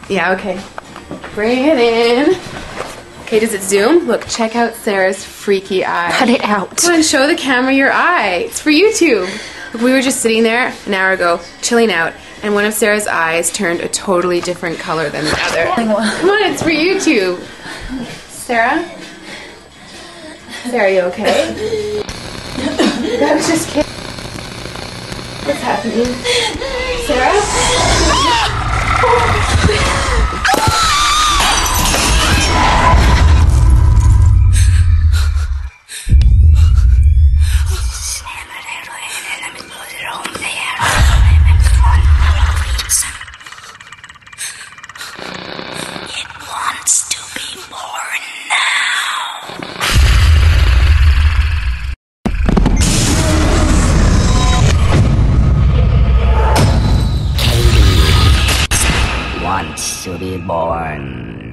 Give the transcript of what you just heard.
Yeah, okay. Bring it in. Okay, does it zoom? Look, check out Sarah's freaky eye. Cut it out. Come on, show the camera your eye. It's for YouTube. Look, we were just sitting there an hour ago, chilling out, and one of Sarah's eyes turned a totally different color than the other. Come on, it's for YouTube. Sarah? Sarah, are you okay? That was just kidding. What's happening? Sarah? Wants to be born